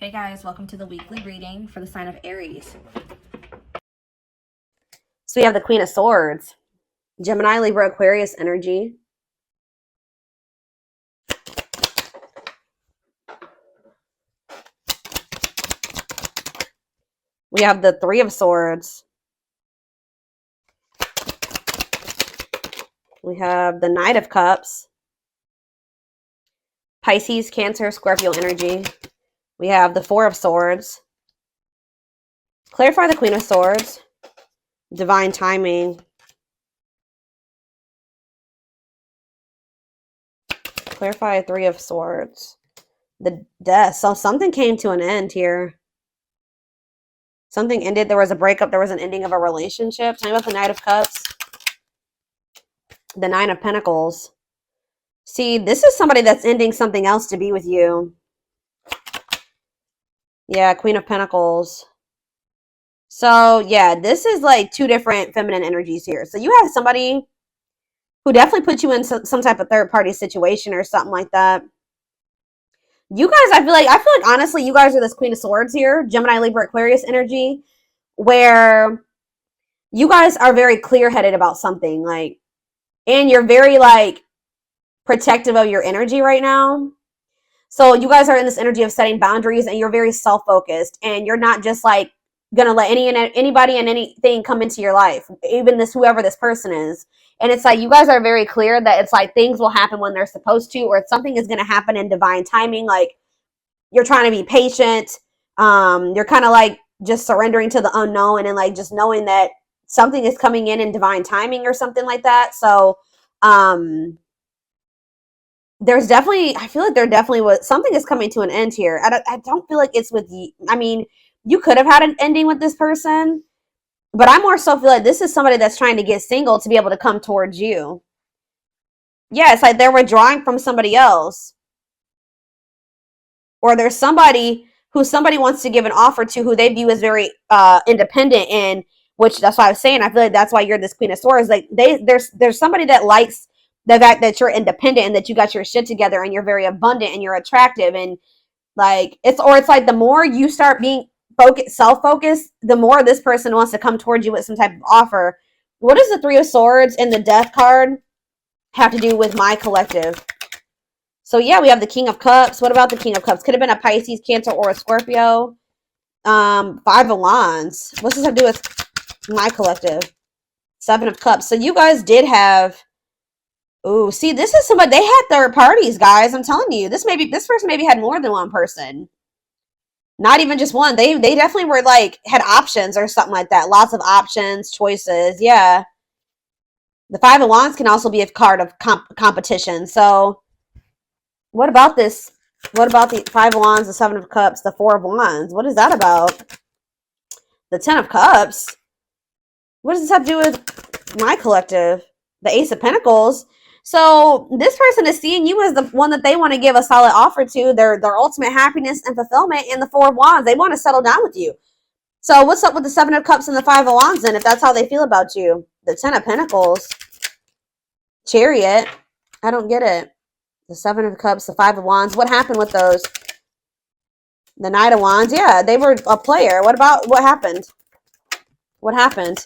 Hey guys, welcome to the weekly reading for the sign of Aries. So we have the Queen of Swords, Gemini, Libra, Aquarius energy. We have the Three of Swords. We have the Knight of Cups, Pisces, Cancer, Scorpio energy. We have the Four of Swords. Clarify the Queen of Swords, divine timing. Clarify Three of Swords, the Death. So something came to an end here. Something ended. There was a breakup. There was an ending of a relationship. Tell me about the Knight of Cups, the Nine of Pentacles. See, this is somebody that's ending something else to be with you. Yeah, Queen of Pentacles. So, yeah, this is like two different feminine energies here. So you have somebody who definitely put you in some type of third-party situation or something like that. You guys, I feel like honestly, you guys are this Queen of Swords here, Gemini, Libra, Aquarius energy, where you guys are very clear-headed about something, like, and you're very, like, protective of your energy right now. So you guys are in this energy of setting boundaries, and you're very self-focused, and you're not just like gonna let anybody and anything come into your life, even whoever this person is. And it's like you guys are very clear that it's like things will happen when they're supposed to, or something is gonna happen in divine timing. Like you're trying to be patient. You're kind of like just surrendering to the unknown, and then like just knowing that something is coming in divine timing or something like that. So there's definitely, I feel like there definitely was, something is coming to an end here. I don't feel like it's with you. I mean, you could have had an ending with this person, but I more so feel like this is somebody that's trying to get single to be able to come towards you. Yeah, it's like they're withdrawing from somebody else. Or there's somebody who somebody wants to give an offer to who they view as very independent, and which that's why I was saying I feel like that's why you're this Queen of Swords. Like there's somebody that likes the fact that you're independent and that you got your shit together and you're very abundant and you're attractive, and like it's like the more you start being self-focused, the more this person wants to come towards you with some type of offer. What does the Three of Swords and the Death card have to do with my collective? So yeah, we have the King of Cups. What about the King of Cups? Could have been a Pisces, Cancer, or a Scorpio. Five of Wands. What's this have to do with my collective? Seven of Cups. So you guys did have. Ooh, see, this is somebody, they had third parties, guys. I'm telling you, this person maybe had more than one person. Not even just one. They definitely were like had options or something like that. Lots of options, choices. Yeah. The Five of Wands can also be a card of competition. So what about this? What about the Five of Wands, the Seven of Cups, the Four of Wands? What is that about? The Ten of Cups. What does this have to do with my collective? The Ace of Pentacles. So this person is seeing you as the one that they want to give a solid offer to, their ultimate happiness and fulfillment in the Four of Wands. They want to settle down with you. So what's up with the Seven of Cups and the Five of Wands then, if that's how they feel about you? The Ten of Pentacles. Chariot. I don't get it. The Seven of Cups, the Five of Wands. What happened with those? The Knight of Wands. Yeah, they were a player. What happened? What happened?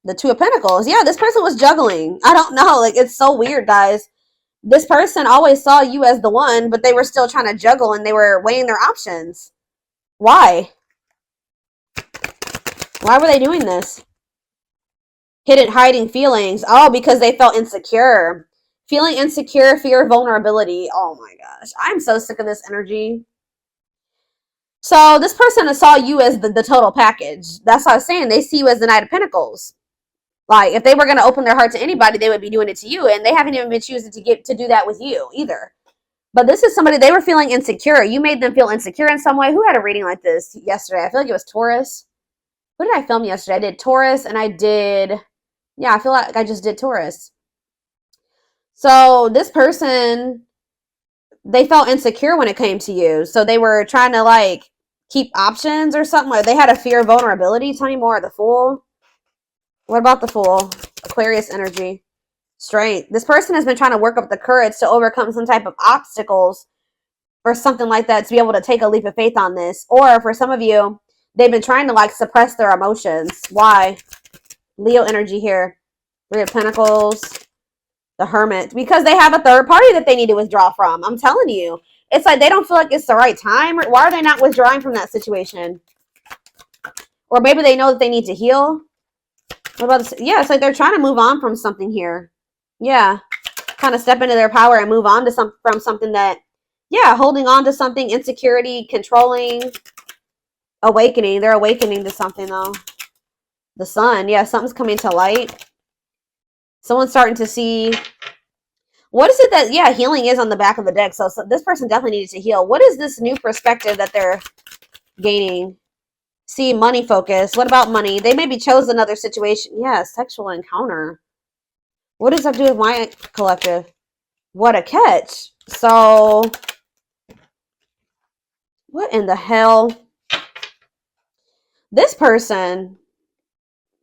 The Two of Pentacles. Yeah, this person was juggling. I don't know. Like, it's so weird, guys. This person always saw you as the one, but they were still trying to juggle and they were weighing their options. Why? Why were they doing this? Hiding feelings. Oh, because they felt insecure. Feeling insecure, fear, vulnerability. Oh my gosh. I'm so sick of this energy. So this person saw you as the total package. That's what I was saying. They see you as the Knight of Pentacles. Like, if they were going to open their heart to anybody, they would be doing it to you. And they haven't even been choosing to do that with you either. But this is somebody, they were feeling insecure. You made them feel insecure in some way. Who had a reading like this yesterday? I feel like it was Taurus. What did I film yesterday? I did Taurus and I did, yeah, I feel like I just did Taurus. So this person, they felt insecure when it came to you. So they were trying to like keep options or something. Like they had a fear of vulnerability. Tell me more. The Fool. What about the Fool? Aquarius energy. Strength. This person has been trying to work up the courage to overcome some type of obstacles or something like that to be able to take a leap of faith on this. Or for some of you, they've been trying to like suppress their emotions. Why? Leo energy here. Three of Pentacles, the Hermit, because they have a third party that they need to withdraw from. I'm telling you, it's like they don't feel like it's the right time. Why are they not withdrawing from that situation? Or maybe they know that they need to heal. What about this? Yeah, it's like they're trying to move on from something here. Yeah, kind of step into their power and move on to from something that, yeah, holding on to something, insecurity, controlling, awakening. They're awakening to something though. The Sun, yeah, something's coming to light. Someone's starting to see. What is it that, yeah, healing is on the back of the deck. So this person definitely needs to heal. What is this new perspective that they're gaining? See, money focus. What about money? They maybe chose another situation. Yeah, sexual encounter. What does that do with my collective? What a catch. So, what in the hell? This person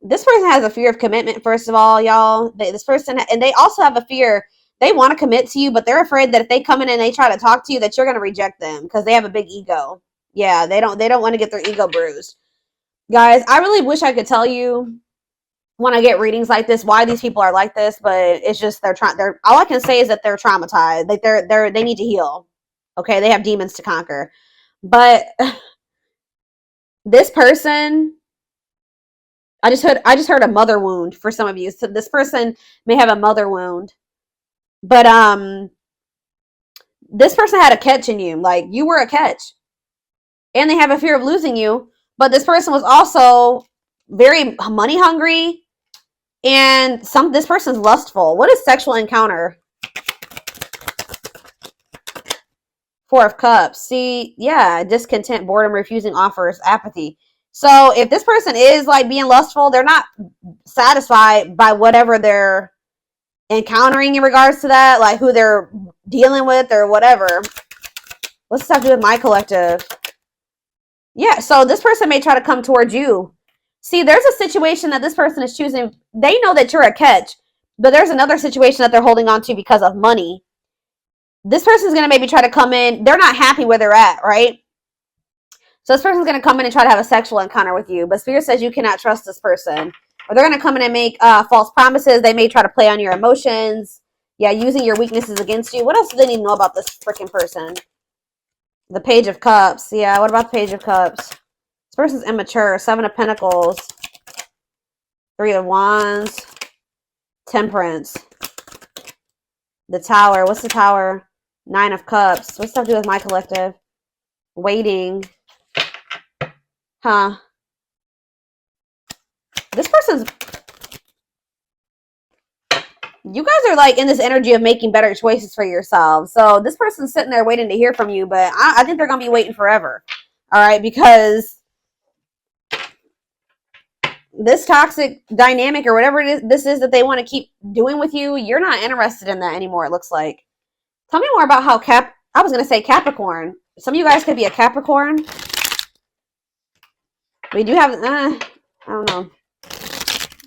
has a fear of commitment, first of all, y'all. This person, and they also have a fear. They want to commit to you, but they're afraid that if they come in and they try to talk to you, that you're going to reject them because they have a big ego. Yeah, they don't want to get their ego bruised. Guys, I really wish I could tell you when I get readings like this why these people are like this, but it's just they're all I can say is that they're traumatized. Like they need to heal. Okay, they have demons to conquer. But this person, I just heard a mother wound for some of you. So this person may have a mother wound. But this person had a catch in you. Like, you were a catch. And they have a fear of losing you. But this person was also very money hungry. And this person's lustful. What is sexual encounter? Four of Cups. See, yeah, discontent, boredom, refusing offers, apathy. So if this person is like being lustful, they're not satisfied by whatever they're encountering in regards to that, like who they're dealing with or whatever. What's this have to do with my collective? Yeah, so this person may try to come towards you. See, there's a situation that this person is choosing. They know that you're a catch, but there's another situation that they're holding on to because of money. This person's going to maybe try to come in. They're not happy where they're at, right? So this person's going to come in and try to have a sexual encounter with you. But Spirit says you cannot trust this person. Or they're going to come in and make false promises. They may try to play on your emotions. Yeah, using your weaknesses against you. What else do they need to know about this freaking person? The Page of Cups. Yeah, what about the Page of Cups? This person's immature. Seven of Pentacles. Three of Wands. Temperance. The Tower. What's the Tower? Nine of Cups. What's that to do with my collective? Waiting. Huh. This person's... You guys are like in this energy of making better choices for yourselves. So this person's sitting there waiting to hear from you, but I think they're going to be waiting forever. All right, because this toxic dynamic or whatever it is, this is that they want to keep doing with you, you're not interested in that anymore, it looks like. Tell me more about how I was going to say Capricorn. Some of you guys could be a Capricorn. We do have, I don't know.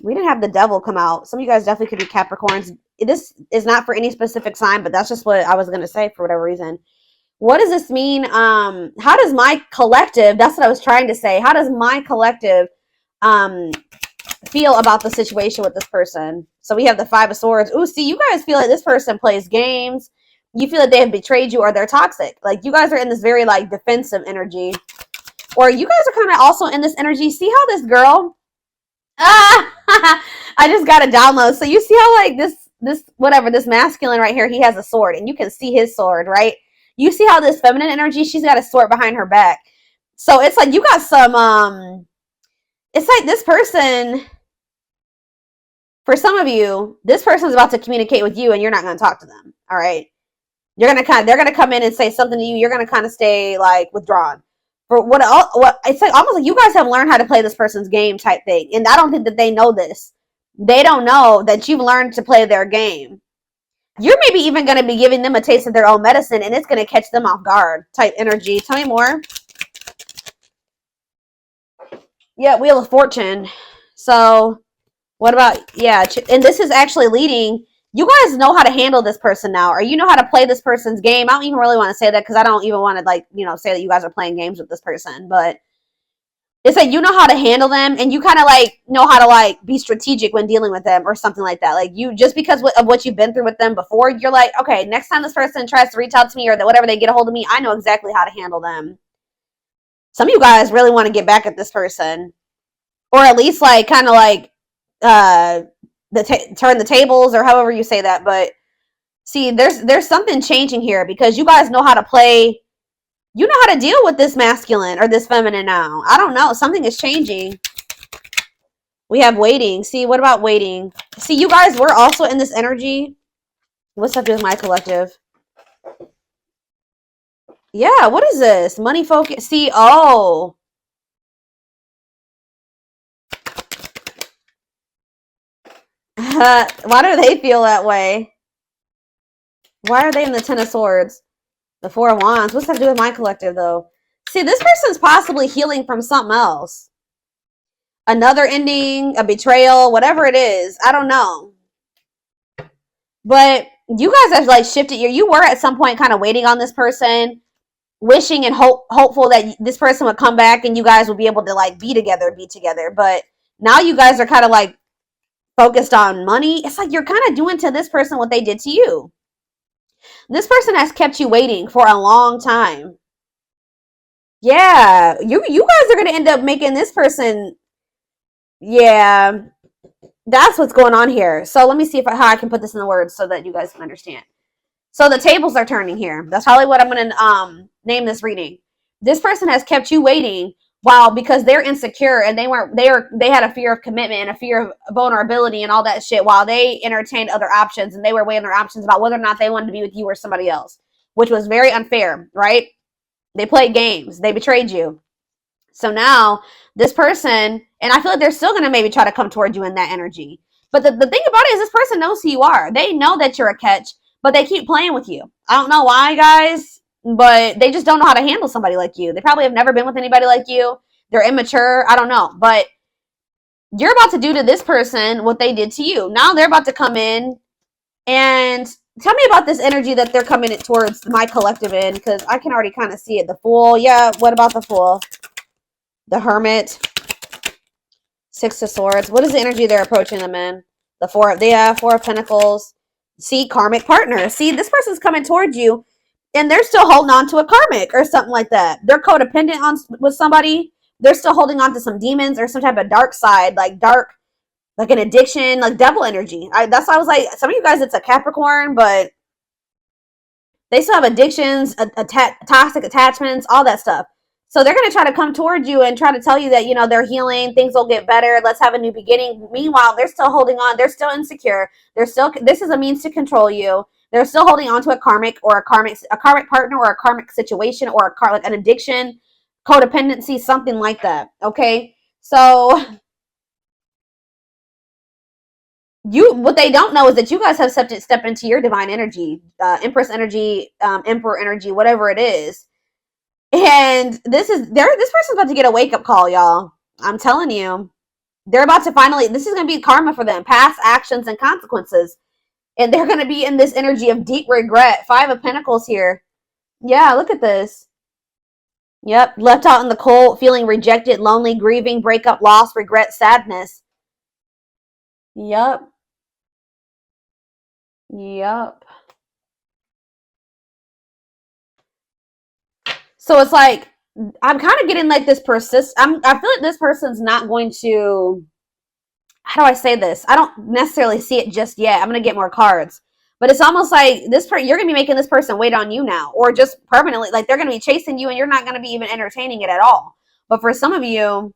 We didn't have the Devil come out. Some of you guys definitely could be Capricorns. This is not for any specific sign, but that's just what I was going to say for whatever reason. What does this mean? How does my collective, that's what I was trying to say. How does my collective feel about the situation with this person? So we have the Five of Swords. Ooh, see, you guys feel like this person plays games. You feel like they have betrayed you or they're toxic. Like, you guys are in this very, like, defensive energy. Or you guys are kind of also in this energy. See how this girl... I just got a download. So you see how, like, this masculine right here, he has a sword. And you can see his sword, right? You see how this feminine energy, she's got a sword behind her back. So it's like you got some... It's like this person... For some of you, this person's about to communicate with you and you're not going to talk to them. All right? They're going to come in and say something to you. You're going to kind of stay, like, withdrawn. For what it's like almost like you guys have learned how to play this person's game type thing. And I don't think that they know this. They don't know that you've learned to play their game. You're maybe even going to be giving them a taste of their own medicine and it's going to catch them off guard type energy. Tell me more. Yeah, Wheel of Fortune. So what about, yeah, and this is actually leading you guys know how to handle this person now, or you know how to play this person's game. I don't even really want to say that because I don't even want to, like, you know, say that you guys are playing games with this person, but it's like you know how to handle them, and you kind of like know how to like be strategic when dealing with them or something like that. Like, you just because of what you've been through with them before, you're like, okay, next time this person tries to reach out to me or that whatever they get a hold of me, I know exactly how to handle them. Some of you guys really want to get back at this person, or at least like kind of like turn the tables, or however you say that. But see, there's something changing here because you guys know how to play. You know how to deal with this masculine or this feminine now. I don't know. Something is changing. We have waiting. See, what about waiting? See, you guys were also in this energy. What's up with my collective? Yeah, what is this? Money focus. See, oh. Why do they feel that way? Why are they in the Ten of Swords? The Four of Wands. What's that do with my collective, though? See, this person's possibly healing from something else. Another ending, a betrayal, whatever it is. I don't know. But you guys have, like, shifted. You were at some point kind of waiting on this person, wishing and hopeful that this person would come back and you guys would be able to, like, be together. But now you guys are kind of, like, focused on money. It's like you're kind of doing to this person what they did to you. This person has kept you waiting for a long time. Yeah, you guys are going to end up making this person, yeah, that's what's going on here. So let me see how I can put this in the words so that you guys can understand. So the tables are turning here. That's probably what I'm going to name this reading. This person has kept you waiting because they're insecure and they had a fear of commitment and a fear of vulnerability and all that shit while they entertained other options, and they were weighing their options about whether or not they wanted to be with you or somebody else, which was very unfair, right? They played games. They betrayed you. So now this person, and I feel like they're still going to maybe try to come toward you in that energy. But the thing about it is this person knows who you are. They know that you're a catch, but they keep playing with you. I don't know why, guys, but they just don't know how to handle somebody like you. They probably have never been with anybody like you. They're immature. I don't know. But you're about to do to this person what they did to you. Now they're about to come in and tell me about this energy that they're coming towards my collective in, because I can already kind of see it. The Fool. Yeah, what about the Fool? The Hermit. Six of Swords. What is the energy they're approaching them in? The Four of Pentacles. See, karmic partner. See, this person's coming towards you, and they're still holding on to a karmic or something like that. They're codependent with somebody. They're still holding on to some demons or some type of dark side, like an addiction, like devil energy. That's why I was like, some of you guys, it's a Capricorn, but they still have addictions, toxic attachments, all that stuff. So they're going to try to come towards you and try to tell you that, you know, they're healing, things will get better, let's have a new beginning. Meanwhile, they're still holding on. They're still insecure. This is a means to control you. They're still holding on to a karmic partner or a karmic situation or like an addiction, codependency, something like that. Okay. So what they don't know is that you guys have stepped into your divine energy, Empress energy, Emperor energy, whatever it is. And this person's about to get a wake-up call, y'all. I'm telling you. They're about to finally, this is going to be karma for them, past actions and consequences. And they're going to be in this energy of deep regret. Five of Pentacles here. Yeah, look at this. Yep, left out in the cold, feeling rejected, lonely, grieving, breakup, loss, regret, sadness. Yep. So it's like, I'm kind of getting like this I feel like this person's not going to, how do I say this? I don't necessarily see it just yet. I'm going to get more cards. But it's almost like you're going to be making this person wait on you now, or just permanently, like they're going to be chasing you and you're not going to be even entertaining it at all. But for some of you,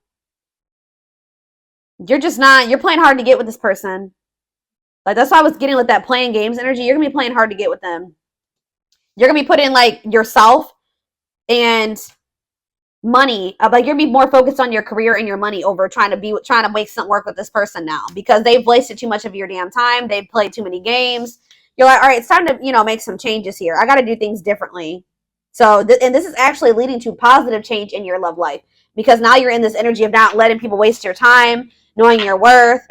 you're playing hard to get with this person. Like, that's why I was getting with that playing games energy. You're going to be playing hard to get with them. You're going to be putting like yourself and money, like you're gonna be more focused on your career and your money over trying to make something work with this person now, because they've wasted too much of your damn time. They've played too many games. You're like, all right, it's time to, you know, make some changes here. I got to do things differently. So, and this is actually leading to positive change in your love life, because now you're in this energy of not letting people waste your time, knowing your worth.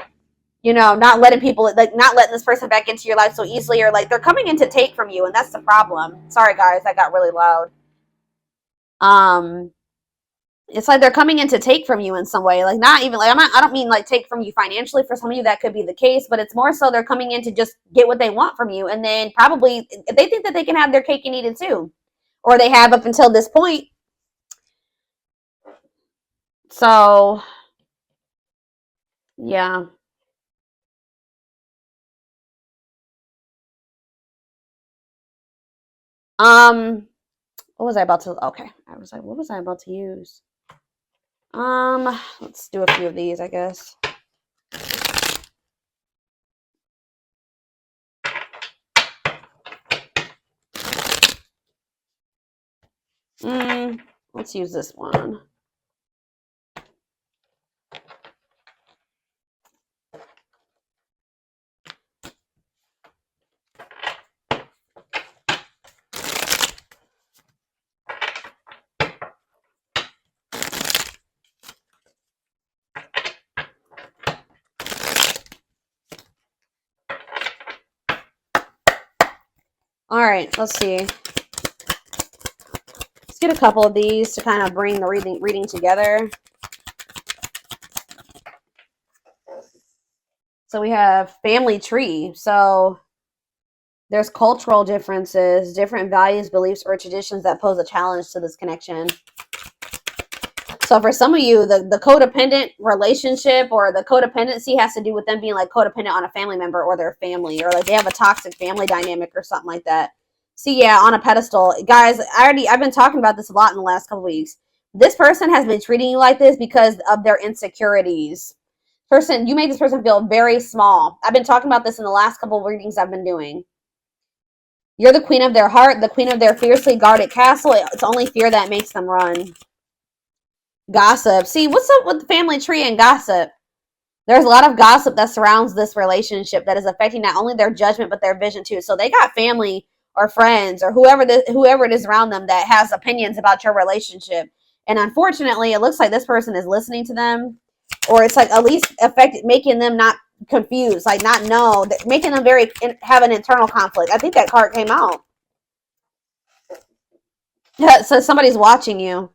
you know, not letting people, like, not letting this person back into your life so easily, or like they're coming in to take from you, and that's the problem. Sorry guys, that got really loud. It's like they're coming in to take from you in some way. Like, not even like, I don't mean like take from you financially. For some of you that could be the case, but it's more so they're coming in to just get what they want from you, and then probably they think that they can have their cake and eat it too, or they have up until this point. So yeah. What was I about to, okay, I was like, what was I about to use? Let's do a few of these, I guess. Let's use this one. All right, let's see. Let's get a couple of these to kind of bring the reading together. So we have family tree. So there's cultural differences, different values, beliefs, or traditions that pose a challenge to this connection. So for some of you, the codependent relationship or the codependency has to do with them being like codependent on a family member or their family, or like they have a toxic family dynamic or something like that. See, yeah, on a pedestal. Guys, I've been talking about this a lot in the last couple weeks. This person has been treating you like this because of their insecurities. You made this person feel very small. I've been talking about this in the last couple of readings I've been doing. You're the queen of their heart, the queen of their fiercely guarded castle. It's only fear that makes them run. Gossip. See, what's up with the family tree and gossip? There's a lot of gossip that surrounds this relationship that is affecting not only their judgment but their vision too. So they got family or friends or whoever it is around them that has opinions about your relationship. And unfortunately, it looks like this person is listening to them, or it's like at least making them not confused, like not know, making them have an internal conflict. I think that card came out. So somebody's watching you.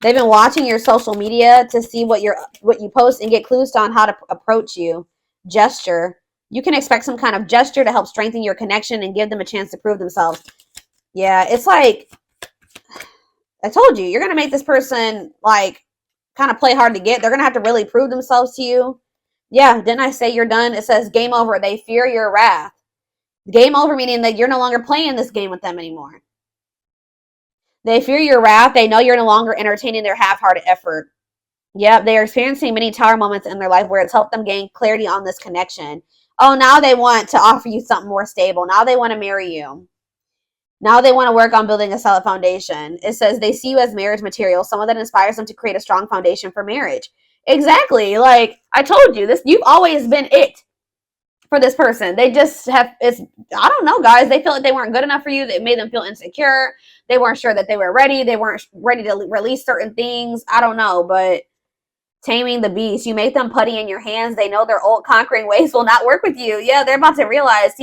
They've been watching your social media to see what you post and get clues on how to approach you. Gesture. You can expect some kind of gesture to help strengthen your connection and give them a chance to prove themselves. Yeah, it's like I told you, you're going to make this person like kind of play hard to get. They're going to have to really prove themselves to you. Yeah, didn't I say you're done? It says game over. They fear your wrath. Game over meaning that you're no longer playing this game with them anymore. They fear your wrath. They know you're no longer entertaining their half-hearted effort. Yep, they are experiencing many tower moments in their life where it's helped them gain clarity on this connection. Oh, now they want to offer you something more stable. Now they want to marry you. Now they want to work on building a solid foundation. It says they see you as marriage material, someone that inspires them to create a strong foundation for marriage. Exactly. Like I told you, you've always been it for this person. They just I don't know, guys. They feel like they weren't good enough for you. It made them feel insecure. They weren't sure that they were ready. They weren't ready to release certain things. I don't know, but taming the beast. You make them putty in your hands. They know their old conquering ways will not work with you. Yeah, they're about to realize.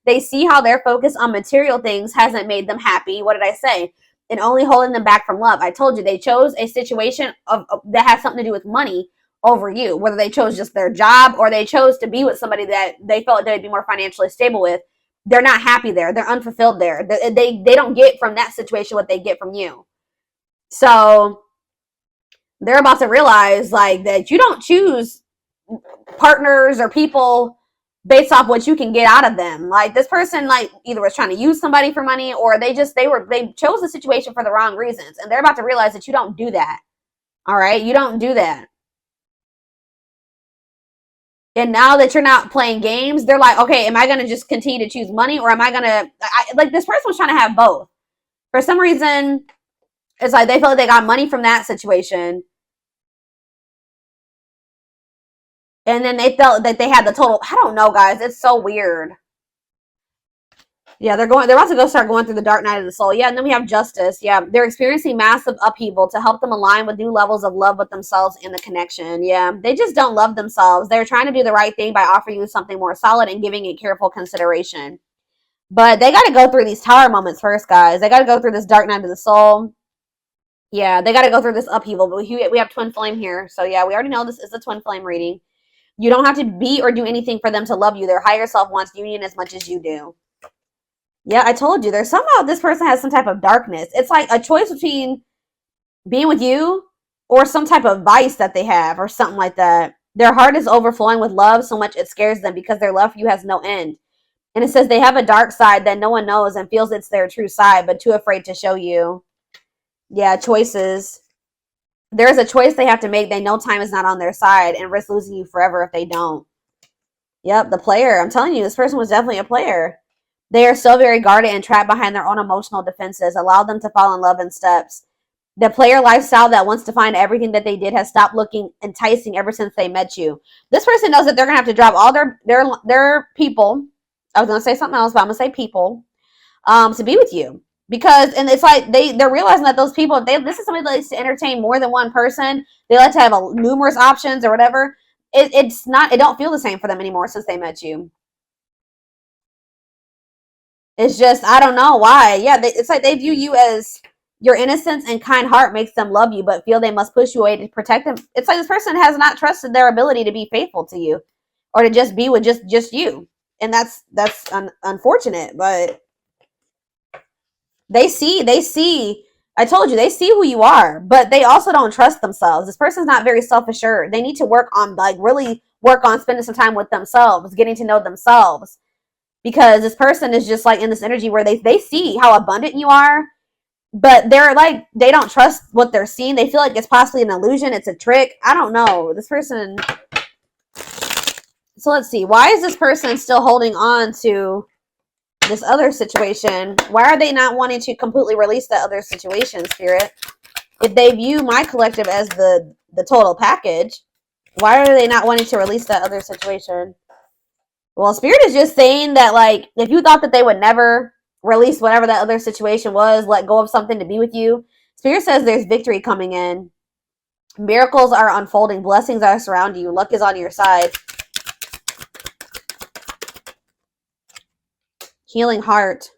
They see how their focus on material things hasn't made them happy. What did I say? And only holding them back from love. I told you they chose a situation that has something to do with money over you, whether they chose just their job or they chose to be with somebody that they felt they'd be more financially stable with. They're not happy there. They're unfulfilled there. They don't get from that situation what they get from you. So they're about to realize like that you don't choose partners or people based off what you can get out of them. Like this person like either was trying to use somebody for money or they chose the situation for the wrong reasons, and they're about to realize that you don't do that. All right, you don't do that. And now that you're not playing games, they're like, okay, am I going to just continue to choose money, or am I going to like this person was trying to have both. For some reason, it's like they felt like they got money from that situation. And then they felt that they had the total, I don't know, guys. It's so weird. Yeah, they're about to go start going through the dark night of the soul. Yeah, and then we have justice. Yeah, they're experiencing massive upheaval to help them align with new levels of love with themselves and the connection. Yeah, they just don't love themselves. They're trying to do the right thing by offering you something more solid and giving it careful consideration. But they got to go through these tower moments first, guys. They got to go through this dark night of the soul. Yeah, they got to go through this upheaval. But we have twin flame here. So yeah, we already know this is a twin flame reading. You don't have to be or do anything for them to love you. Their higher self wants union as much as you do. Yeah, I told you. There's somehow this person has some type of darkness. It's like a choice between being with you or some type of vice that they have or something like that. Their heart is overflowing with love so much it scares them because their love for you has no end. And it says they have a dark side that no one knows and feels it's their true side, but too afraid to show you. Yeah, choices. There's a choice they have to make. They know time is not on their side and risk losing you forever if they don't. Yep, the player. I'm telling you, this person was definitely a player. They are so very guarded and trapped behind their own emotional defenses. Allow them to fall in love in steps. The player lifestyle that wants to find everything that they did has stopped looking enticing ever since they met you. This person knows that they're going to have to drop all their people. I was going to say something else, but I'm going to say people to be with you. Because, and it's like they're realizing that those people, if this is somebody that likes to entertain more than one person, they like to have numerous options or whatever, it don't feel the same for them anymore since they met you. It's just, I don't know why. Yeah, it's like they view you as your innocence and kind heart makes them love you, but feel they must push you away to protect them. It's like this person has not trusted their ability to be faithful to you or to just be with just you. And that's unfortunate, but they see, I told you, they see who you are, but they also don't trust themselves. This person's not very self-assured. They need to work on, like, really work on spending some time with themselves, getting to know themselves. Because this person is just like in this energy where they see how abundant you are, but they're like, they don't trust what they're seeing. They feel like it's possibly an illusion. It's a trick. I don't know. This person. So let's see. Why is this person still holding on to this other situation? Why are they not wanting to completely release that other situation, Spirit? If they view my collective as the total package, why are they not wanting to release that other situation? Well, Spirit is just saying that, like, if you thought that they would never release whatever that other situation was, let go of something to be with you, Spirit says there's victory coming in. Miracles are unfolding. Blessings are surrounding you. Luck is on your side. Healing heart.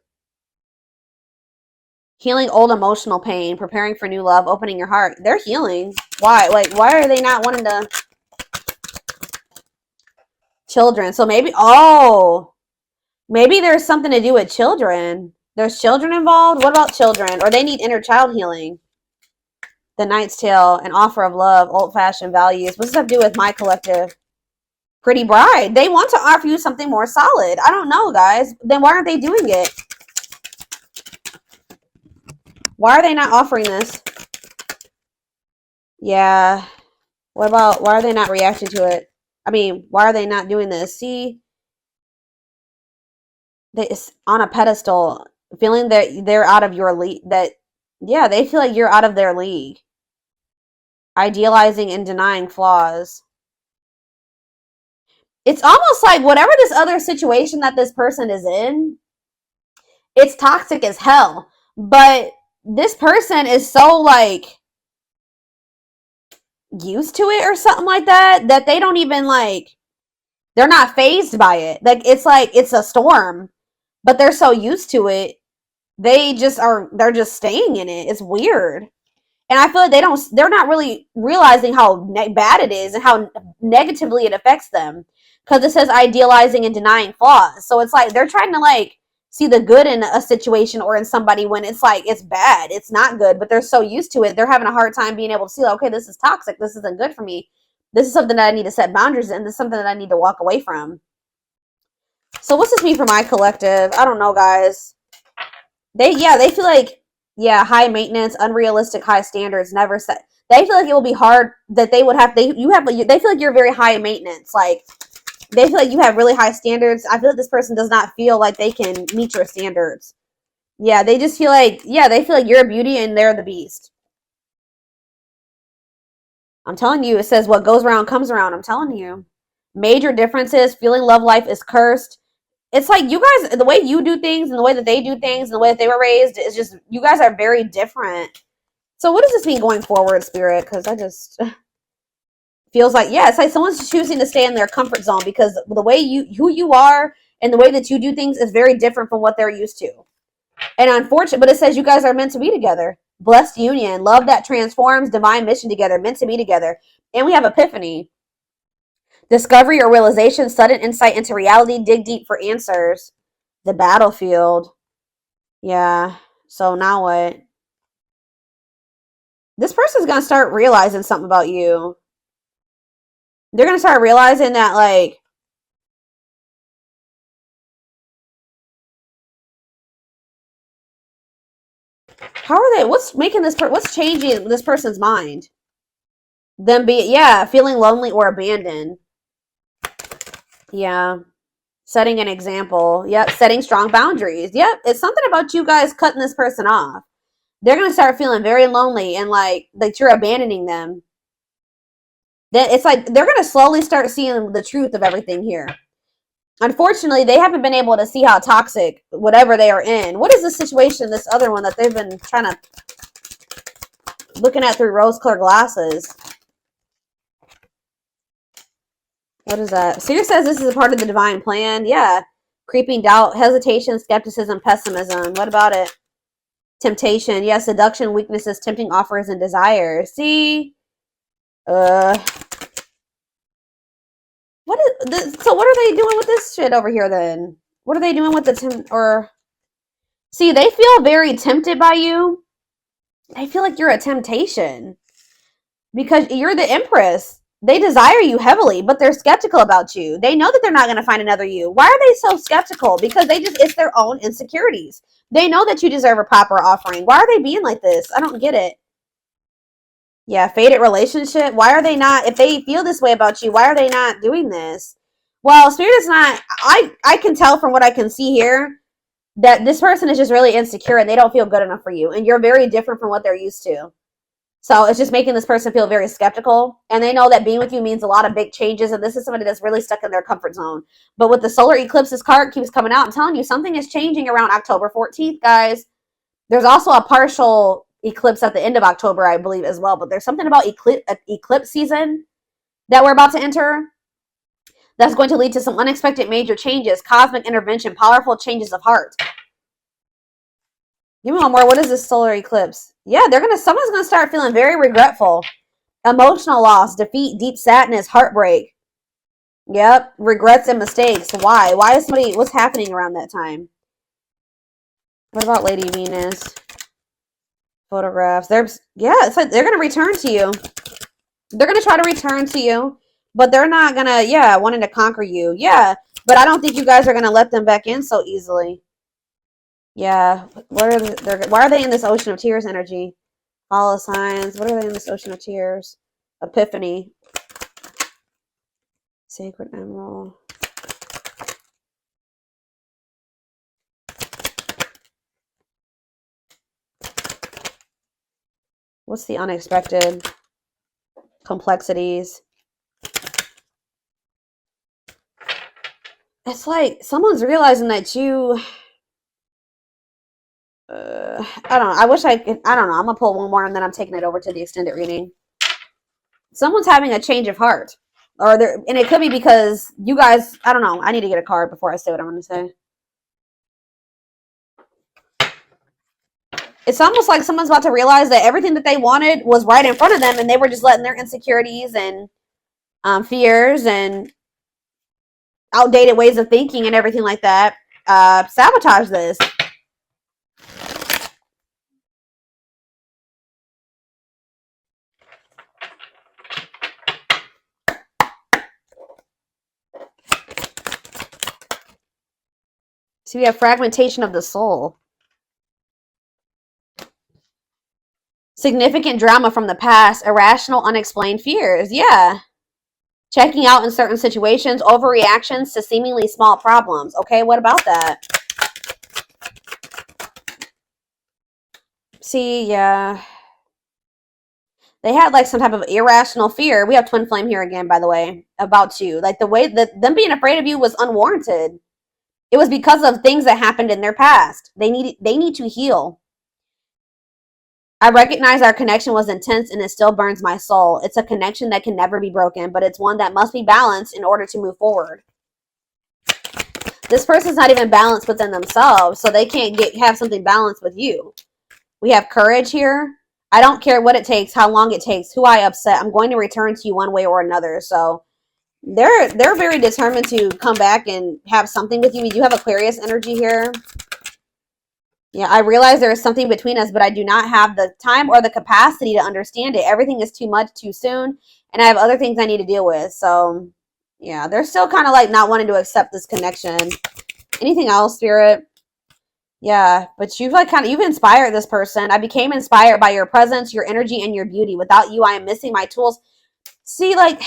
Healing old emotional pain. Preparing for new love. Opening your heart. They're healing. Why? Like, why are they not wanting to... Children. So maybe, maybe there's something to do with children. There's children involved. What about children? Or they need inner child healing. The Knight's Tale, an offer of love, old-fashioned values. What's this have to do with my collective? Pretty Bride. They want to offer you something more solid. I don't know, guys. Then why aren't they doing it? Why are they not offering this? Yeah. What about, why are they not reacting to it? I mean, why are they not doing this? See, it's on a pedestal, feeling that they're out of your league. Yeah, they feel like you're out of their league. Idealizing and denying flaws. It's almost like whatever this other situation that this person is in, it's toxic as hell. But this person is so, like, used to it or something like that, that they don't even, like, they're not fazed by it. Like, it's a storm, but they're so used to it, they're just staying in it. It's weird. And I feel like they're not really realizing how bad it is and how negatively it affects them. Because it says idealizing and denying flaws. So it's like they're trying to, like, see the good in a situation or in somebody when it's like, it's bad. It's not good, but they're so used to it. They're having a hard time being able to see, like, okay, this is toxic. This isn't good for me. This is something that I need to set boundaries in. This is something that I need to walk away from. So what's this mean for my collective? I don't know, guys. They feel like, high maintenance, unrealistic, high standards, never set. They feel like it will be hard that they would have, they feel like you're very high maintenance. Like, they feel like you have really high standards. I feel like this person does not feel like they can meet your standards. Yeah, they just feel like, they feel like you're a beauty and they're the beast. I'm telling you, it says what goes around comes around. I'm telling you. Major differences. Feeling love life is cursed. it's like you guys, the way you do things and the way that they do things and the way that they were raised is just, you guys are very different. So what does this mean going forward, Spirit? Because I just feels like, yeah, it's like someone's choosing to stay in their comfort zone because the way who you are and the way that you do things is very different from what they're used to. And unfortunate, but it says you guys are meant to be together. Blessed union, love that transforms, divine mission together, meant to be together. And we have epiphany. Discovery or realization, sudden insight into reality, dig deep for answers. The battlefield. Yeah. So now what? This person's going to start realizing something about you. They're going to start realizing that, like, how are they, what's making this, what's changing this person's mind? Them feeling lonely or abandoned. Yeah. Setting an example. Yep. Setting strong boundaries. Yep. It's something about you guys cutting this person off. They're going to start feeling very lonely and like that you're abandoning them. Then it's like they're going to slowly start seeing the truth of everything here. Unfortunately, they haven't been able to see how toxic whatever they are in. What is the situation, this other one that they've been trying to looking at through rose-colored glasses? What is that? Seer says this is a part of the divine plan. Yeah. Creeping doubt, hesitation, skepticism, pessimism. What about it? Temptation. Yeah. Seduction, weaknesses, tempting offers, and desires. See? So what are they doing with this shit over here then? What are they doing with see, they feel very tempted by you. They feel like you're a temptation because you're the Empress. They desire you heavily, but they're skeptical about you. They know that they're not going to find another you. Why are they so skeptical? Because it's their own insecurities. They know that you deserve a proper offering. Why are they being like this? I don't get it. Yeah, faded relationship. Why are they not, if they feel this way about you, why are they not doing this? Well, Spirit is not, I can tell from what I can see here that this person is just really insecure and they don't feel good enough for you. And you're very different from what they're used to. So it's just making this person feel very skeptical. And they know that being with you means a lot of big changes. And this is somebody that's really stuck in their comfort zone. But with the solar eclipses card keeps coming out, I'm telling you, something is changing around October 14th, guys. There's also a partial eclipse at the end of October, I believe, as well. But there's something about eclipse season that we're about to enter that's going to lead to some unexpected major changes, cosmic intervention, powerful changes of heart. Give me one more. What is this solar eclipse? Yeah, someone's gonna start feeling very regretful, emotional loss, defeat, deep sadness, heartbreak. Yep, regrets and mistakes. Why? Why is what's happening around that time? What about Lady Venus? Photographs. It's like they're gonna return to you. They're gonna try to return to you, but they're not gonna, wanting to conquer you. Yeah, but I don't think you guys are gonna let them back in so easily. Yeah, why are they in this ocean of tears energy? Hollow signs. What are they in this ocean of tears? Epiphany. Sacred emerald. What's the unexpected? Complexities. It's like someone's realizing that you... I don't know. I wish I could. I don't know. I'm going to pull one more and then I'm taking it over to the extended reading. Someone's having a change of heart. And it could be because you guys... I don't know. I need to get a card before I say what I'm going to say. It's almost like someone's about to realize that everything that they wanted was right in front of them and they were just letting their insecurities and fears and outdated ways of thinking and everything like that sabotage this. So we have fragmentation of the soul. Significant drama from the past, irrational, unexplained fears. Yeah. Checking out in certain situations, overreactions to seemingly small problems. Okay, what about that? See, yeah. They had like some type of irrational fear. We have twin flame here again, by the way, about you. Like the way that them being afraid of you was unwarranted. It was because of things that happened in their past. They need to heal. I recognize our connection was intense and it still burns my soul. It's a connection that can never be broken, but it's one that must be balanced in order to move forward. This person's not even balanced within themselves, so they can't have something balanced with you. We have courage here. I don't care what it takes, how long it takes, who I upset. I'm going to return to you one way or another. So they're very determined to come back and have something with you. We do have Aquarius energy here. Yeah, I realize there is something between us, but I do not have the time or the capacity to understand it. Everything is too much too soon, and I have other things I need to deal with. So, yeah, they're still kind of like not wanting to accept this connection. Anything else, Spirit? Yeah, but you've you've inspired this person. I became inspired by your presence, your energy, and your beauty. Without you, I am missing my tools. See, let's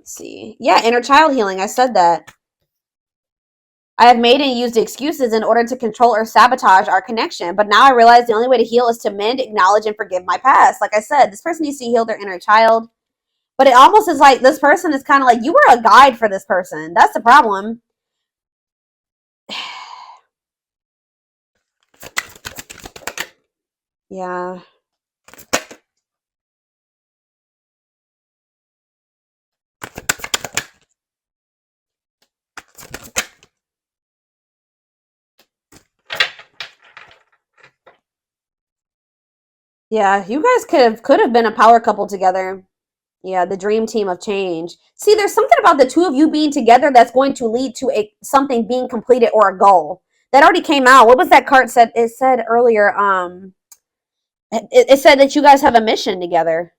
see. Yeah, inner child healing. I said that. I have made and used excuses in order to control or sabotage our connection, but now I realize the only way to heal is to mend, acknowledge, and forgive my past. Like I said, this person needs to heal their inner child, but it almost is like this person is kind of like, you were a guide for this person. That's the problem. Yeah. Yeah, you guys could have been a power couple together. Yeah, the dream team of change. See, there's something about the two of you being together that's going to lead to something being completed or a goal. That already came out. What was that card said? It said earlier, it said that you guys have a mission together.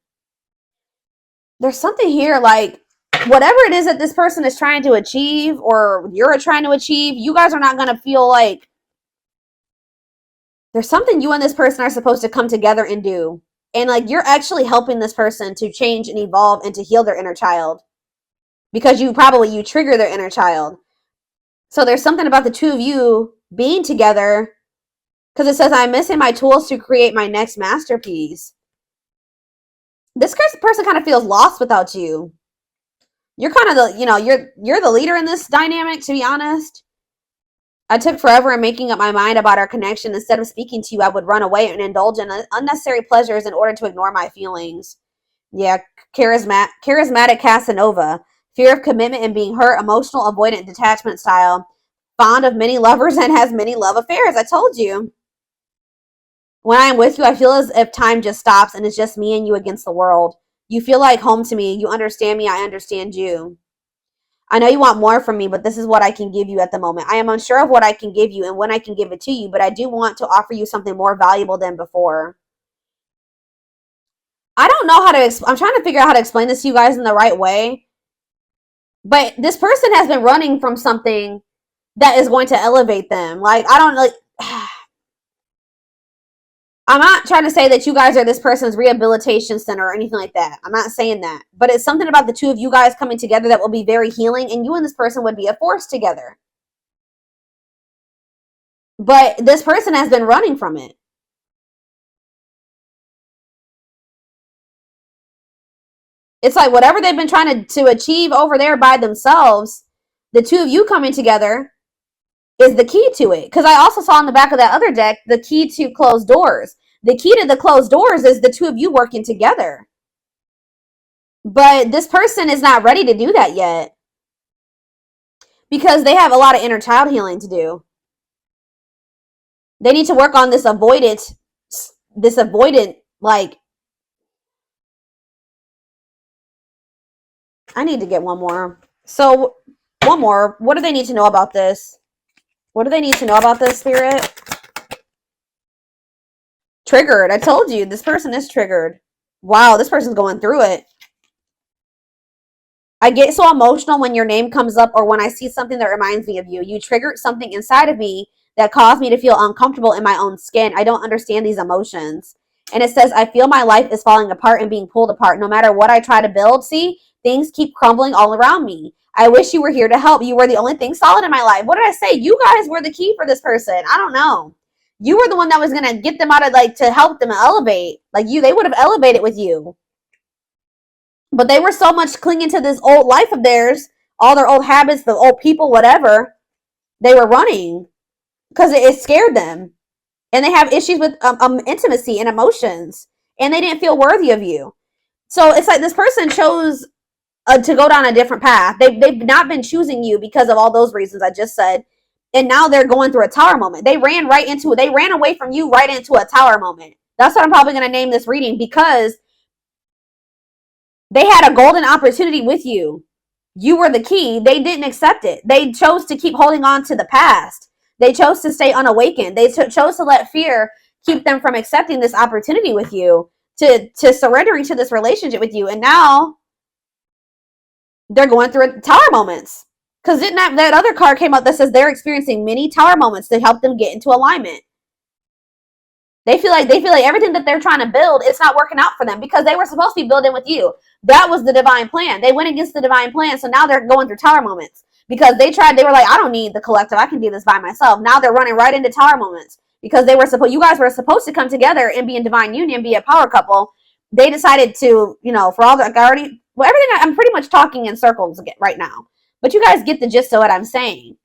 There's something here like whatever it is that this person is trying to achieve or you're trying to achieve, you guys are not going to feel like there's something you and this person are supposed to come together and do. And like you're actually helping this person to change and evolve and to heal their inner child. Because you trigger their inner child. So there's something about the two of you being together because it says I'm missing my tools to create my next masterpiece. This person kind of feels lost without you. You're kind of the, you're the leader in this dynamic, to be honest. I took forever in making up my mind about our connection. Instead of speaking to you, I would run away and indulge in unnecessary pleasures in order to ignore my feelings. Yeah, charismatic Casanova. Fear of commitment and being hurt, emotional, avoidant, detachment style. Fond of many lovers and has many love affairs. I told you. When I am with you, I feel as if time just stops and it's just me and you against the world. You feel like home to me. You understand me. I understand you. I know you want more from me, but this is what I can give you at the moment. I am unsure of what I can give you and when I can give it to you, but I do want to offer you something more valuable than before. I don't know how to I'm trying to figure out how to explain this to you guys in the right way. But this person has been running from something that is going to elevate them. Like, I don't like I'm not trying to say that you guys are this person's rehabilitation center or anything like that. I'm not saying that. But it's something about the two of you guys coming together that will be very healing, and you and this person would be a force together. But this person has been running from it. It's like whatever they've been trying to achieve over there by themselves, the two of you coming together is the key to it. Because I also saw on the back of that other deck, the key to closed doors. The key to the closed doors is the two of you working together. But this person is not ready to do that yet. Because they have a lot of inner child healing to do. They need to work on this avoidant, like, I need to get one more. So, one more. What do they need to know about this? What do they need to know about this, Spirit? Triggered. I told you, this person is triggered. Wow, this person's going through it. I get so emotional when your name comes up or when I see something that reminds me of you. You triggered something inside of me that caused me to feel uncomfortable in my own skin. I don't understand these emotions. And it says, I feel my life is falling apart and being pulled apart. No matter what I try to build, see, things keep crumbling all around me. I wish you were here to help. You were the only thing solid in my life. What did I say? You guys were the key for this person. I don't know. You were the one that was going to get them out of, like, to help them elevate. Like, they would have elevated with you. But they were so much clinging to this old life of theirs, all their old habits, the old people, whatever they were running, because it scared them. And they have issues with intimacy and emotions, and they didn't feel worthy of you. So it's like this person chose to go down a different path. They've not been choosing you because of all those reasons I just said. And now they're going through a tower moment. They ran away from you right into a tower moment. That's what I'm probably going to name this reading, because they had a golden opportunity with you. You were the key. They didn't accept it. They chose to keep holding on to the past. They chose to stay unawakened. They chose to let fear keep them from accepting this opportunity with you, to surrendering to this relationship with you. And now they're going through tower moments. Because didn't that other card came up that says they're experiencing many tower moments to help them get into alignment. They feel like everything that they're trying to build, it's not working out for them, because they were supposed to be building with you. That was the divine plan. They went against the divine plan, so now they're going through tower moments. Because they were like, I don't need the collective. I can do this by myself. Now they're running right into tower moments, because you guys were supposed to come together and be in divine union, be a power couple. They decided to, for all the everything, I'm pretty much talking in circles right now. But you guys get the gist of what I'm saying.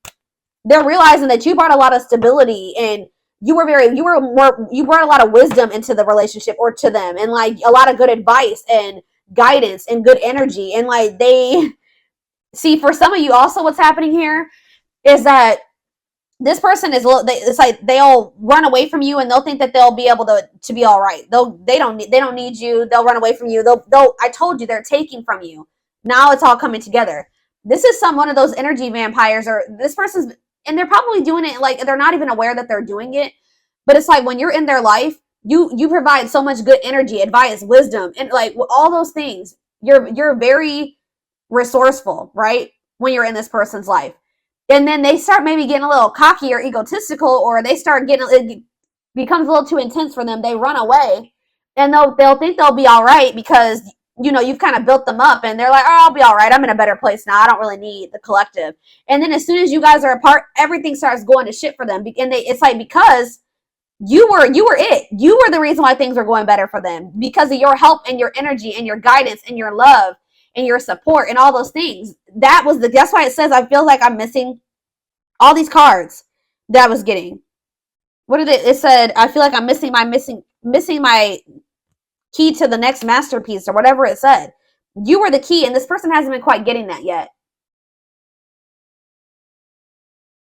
They're realizing that you brought a lot of stability, and you brought a lot of wisdom into the relationship, or to them, and like a lot of good advice and guidance and good energy. And like, they see, for some of you also, what's happening here is that this person it's like they'll run away from you, and they'll think that they'll be able to be all right. They don't need you. They'll run away from you. I told you, they're taking from you. Now it's all coming together. This is one of those energy vampires, or this person's, and they're probably doing it like they're not even aware that they're doing it. But it's like, when you're in their life, you provide so much good energy, advice, wisdom, and like all those things. You're very resourceful, right? When you're in this person's life. And then they start maybe getting a little cocky or egotistical, or they start it becomes a little too intense for them. They run away, and they'll think they'll be all right, because you've kind of built them up, and they're like, oh, I'll be all right. I'm in a better place now. I don't really need the collective. And then as soon as you guys are apart, everything starts going to shit for them. And it's like, because you were it. You were the reason why things were going better for them, because of your help and your energy and your guidance and your love and your support and all those things. That's why it says, I feel like I'm missing all these cards that I was getting. What did it said, I feel like I'm missing my key to the next masterpiece, or whatever it said. You were the key, and this person hasn't been quite getting that yet.